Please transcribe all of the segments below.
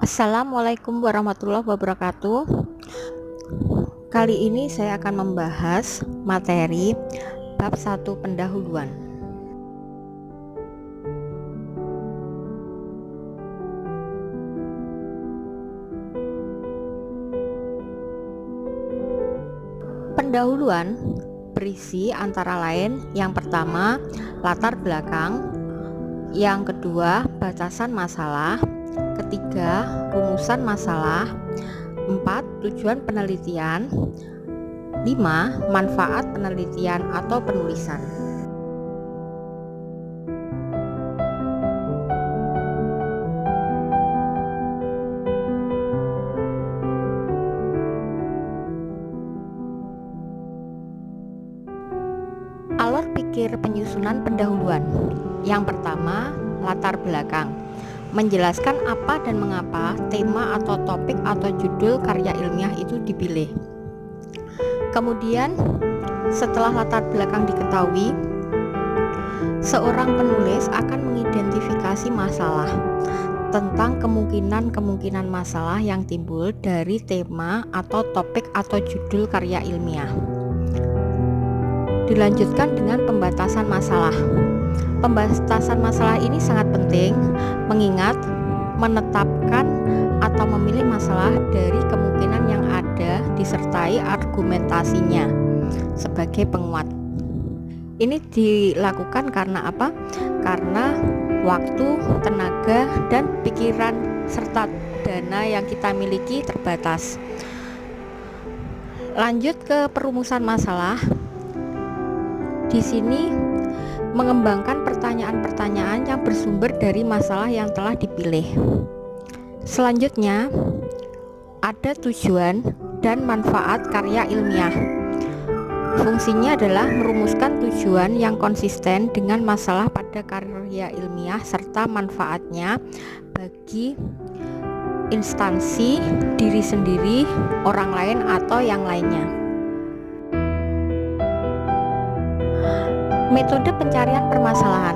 Assalamualaikum warahmatullahi wabarakatuh. Kali ini saya akan membahas materi bab 1 pendahuluan. Pendahuluan berisi antara lain yang pertama latar belakang, yang kedua batasan masalah, ketiga rumusan masalah, 4 tujuan penelitian, 5 manfaat penelitian atau penulisan. Alur pikir penyusunan pendahuluan. Yang pertama, latar belakang. Menjelaskan apa dan mengapa tema atau topik atau judul karya ilmiah itu dipilih. Kemudian, setelah latar belakang diketahui, seorang penulis akan mengidentifikasi masalah tentang kemungkinan-kemungkinan masalah yang timbul dari tema atau topik atau judul karya ilmiah. Dilanjutkan dengan pembatasan masalah. Pembatasan masalah ini sangat penting mengingat menetapkan atau memilih masalah dari kemungkinan yang ada disertai argumentasinya sebagai penguat. Ini dilakukan karena apa? Karena waktu, tenaga, dan pikiran serta dana yang kita miliki terbatas. Lanjut ke perumusan masalah. Di sini mengembangkan pertanyaan-pertanyaan yang bersumber dari masalah yang telah dipilih. Selanjutnya, ada tujuan dan manfaat karya ilmiah. Fungsinya adalah merumuskan tujuan yang konsisten dengan masalah pada karya ilmiah serta manfaatnya bagi instansi, diri sendiri, orang lain, atau yang lainnya. Metode pencarian permasalahan.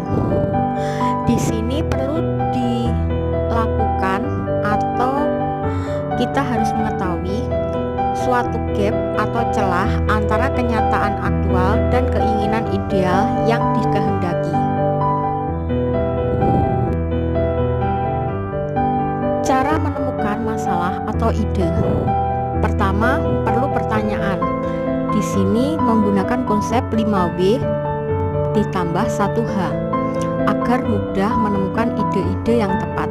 Di sini perlu dilakukan atau kita harus mengetahui suatu gap atau celah antara kenyataan aktual dan keinginan ideal yang dikehendaki. Cara menemukan masalah atau ide. Pertama, perlu pertanyaan. Di sini menggunakan konsep 5W ditambah 1H agar mudah menemukan ide-ide yang tepat.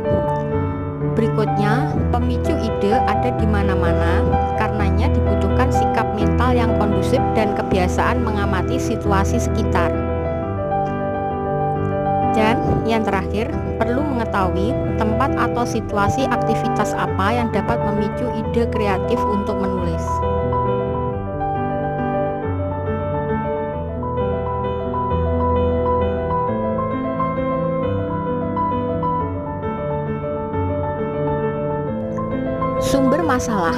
Berikutnya, pemicu ide ada di mana-mana, karenanya dibutuhkan sikap mental yang kondusif dan kebiasaan mengamati situasi sekitar. Dan yang terakhir, perlu mengetahui tempat atau situasi aktivitas apa yang dapat memicu ide kreatif untuk menulis. Sumber masalah.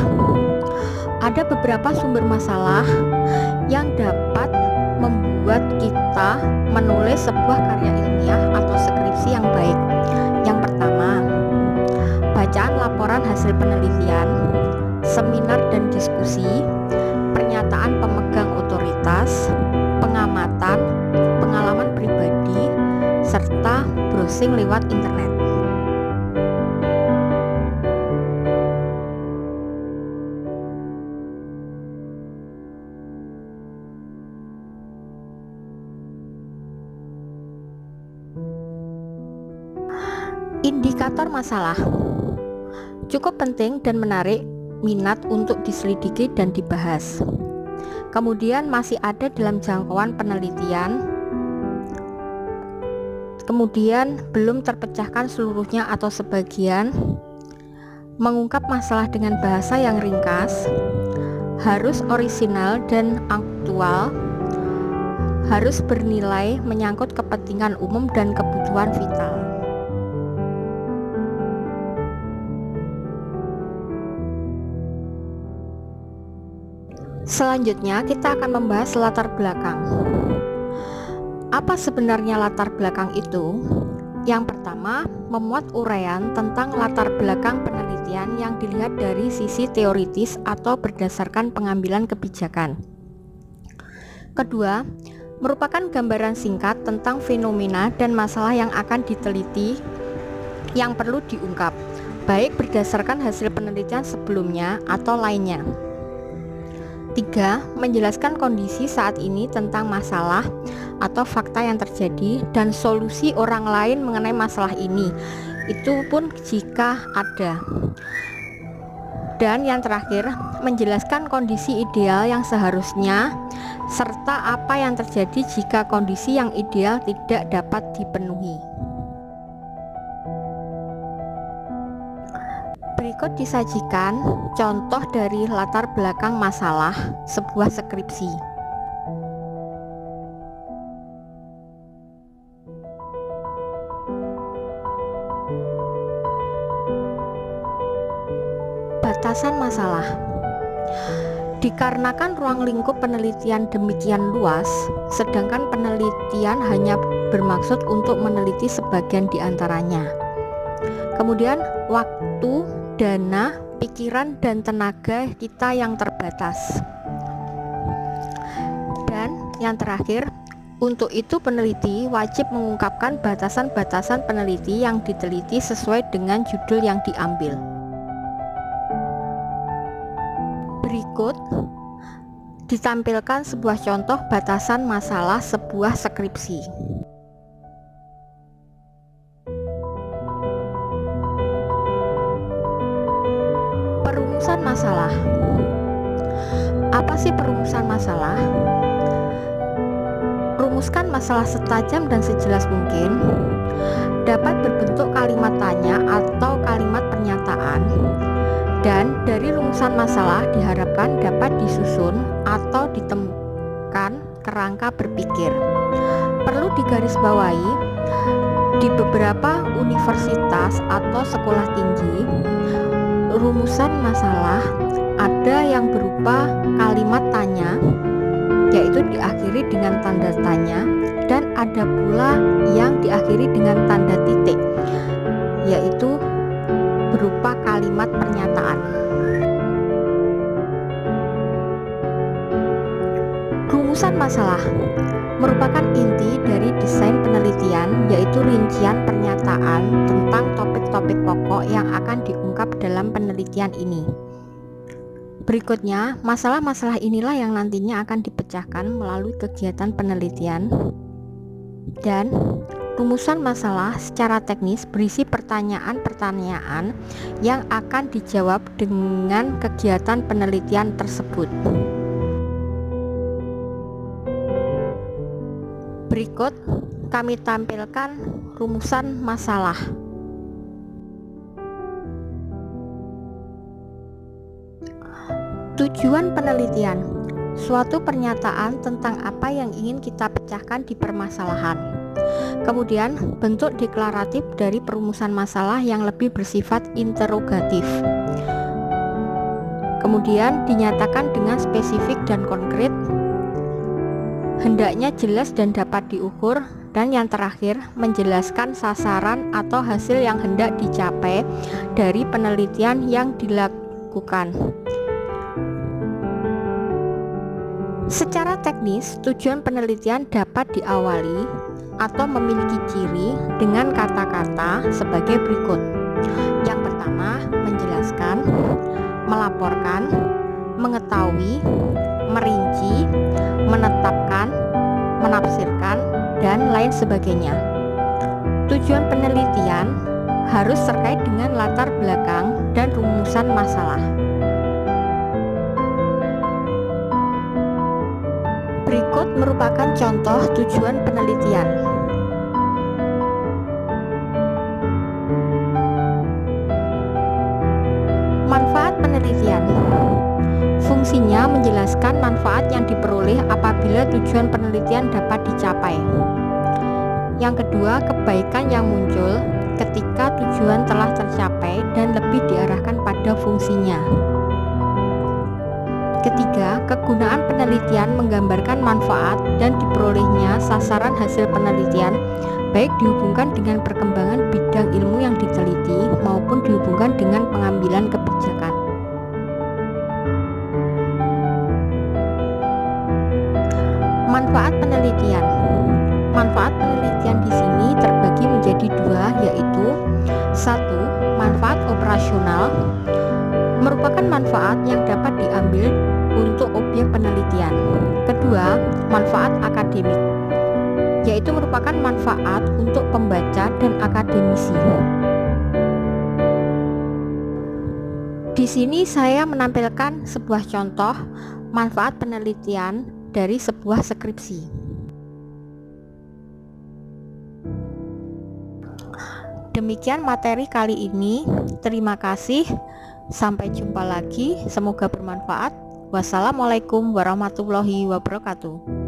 Ada beberapa sumber masalah yang dapat membuat kita menulis sebuah karya ilmiah atau skripsi yang baik. Yang pertama, bacaan laporan hasil penelitian, seminar dan diskusi, pernyataan pemegang otoritas, pengamatan, pengalaman pribadi, serta browsing lewat internet. Indikator masalah cukup penting dan menarik minat untuk diselidiki dan dibahas. Kemudian masih ada dalam jangkauan penelitian. Kemudian belum terpecahkan seluruhnya atau sebagian. Mengungkap masalah dengan bahasa yang ringkas. Harus orisinal dan aktual. Harus bernilai menyangkut kepentingan umum dan kebutuhan vital. Selanjutnya kita akan membahas latar belakang. Apa sebenarnya latar belakang itu? Yang pertama, memuat uraian tentang latar belakang penelitian penelitian yang dilihat dari sisi teoritis atau berdasarkan pengambilan kebijakan. Kedua, merupakan gambaran singkat tentang fenomena dan masalah yang akan diteliti yang perlu diungkap, baik berdasarkan hasil penelitian sebelumnya atau lainnya. 3. Menjelaskan kondisi saat ini tentang masalah atau fakta yang terjadi dan solusi orang lain mengenai masalah ini, itu pun jika ada. Dan yang terakhir, menjelaskan kondisi ideal yang seharusnya serta apa yang terjadi jika kondisi yang ideal tidak dapat dipenuhi. Berikut disajikan contoh dari latar belakang masalah sebuah skripsi. Batasan masalah. Dikarenakan ruang lingkup penelitian demikian luas, sedangkan penelitian hanya bermaksud untuk meneliti sebagian di antaranya. Kemudian waktu, dana, pikiran, dan tenaga kita yang terbatas. Dan yang terakhir, untuk itu peneliti wajib mengungkapkan batasan-batasan peneliti yang diteliti sesuai dengan judul yang diambil. Berikut ditampilkan sebuah contoh batasan masalah sebuah skripsi. Perumusan masalah. Apa sih perumusan masalah? Rumuskan masalah setajam dan sejelas mungkin. Dapat berbentuk kalimat tanya atau kalimat pernyataan. Dan dari rumusan masalah diharapkan dapat disusun atau ditemukan kerangka berpikir. Perlu digarisbawahi, di beberapa universitas atau sekolah tinggi, rumusan masalah ada yang berupa kalimat tanya, yaitu diakhiri dengan tanda tanya, dan ada pula yang diakhiri dengan tanda titik, yaitu berupa kalimat pernyataan. Rumusan masalah merupakan inti dari desain penelitian, yaitu rincian pernyataan tentang topik-topik pokok yang akan diungkap dalam penelitian ini. Berikutnya, masalah-masalah inilah yang nantinya akan dipecahkan melalui kegiatan penelitian. Dan rumusan masalah secara teknis berisi pertanyaan-pertanyaan yang akan dijawab dengan kegiatan penelitian tersebut. Berikut kami tampilkan rumusan masalah. Tujuan penelitian: suatu pernyataan tentang apa yang ingin kita pecahkan di permasalahan. Kemudian, bentuk deklaratif dari perumusan masalah yang lebih bersifat interrogatif. Kemudian, dinyatakan dengan spesifik dan konkret, hendaknya jelas dan dapat diukur. Dan yang terakhir, menjelaskan sasaran atau hasil yang hendak dicapai dari penelitian yang dilakukan. Secara teknis, tujuan penelitian dapat diawali atau memiliki ciri dengan kata-kata sebagai berikut. Yang pertama, menjelaskan, melaporkan, mengetahui, merinci, menetapkan, menafsirkan, dan lain sebagainya. Tujuan penelitian harus terkait dengan latar belakang dan rumusan masalah. Berikut merupakan contoh tujuan penelitian. Manfaat penelitian. Fungsinya menjelaskan manfaat yang diperoleh apabila tujuan penelitian dapat dicapai. Yang kedua, kebaikan yang muncul ketika tujuan telah tercapai dan lebih diarahkan pada fungsinya. Ketiga, kegunaan penelitian menggambarkan manfaat dan diperolehnya sasaran hasil penelitian, baik dihubungkan dengan perkembangan bidang ilmu yang diteliti maupun dihubungkan dengan pengambilan kebijakan. Manfaat penelitian. Manfaat penelitian di sini terbagi menjadi dua, yaitu satu, manfaat operasional, merupakan manfaat yang dapat diambil untuk objek penelitian. Kedua, manfaat akademik, yaitu merupakan manfaat untuk pembaca dan akademisi. Di sini saya menampilkan sebuah contoh manfaat penelitian dari sebuah skripsi. Demikian materi kali ini. Terima kasih. Sampai jumpa lagi. Semoga bermanfaat. Wassalamualaikum warahmatullahi wabarakatuh.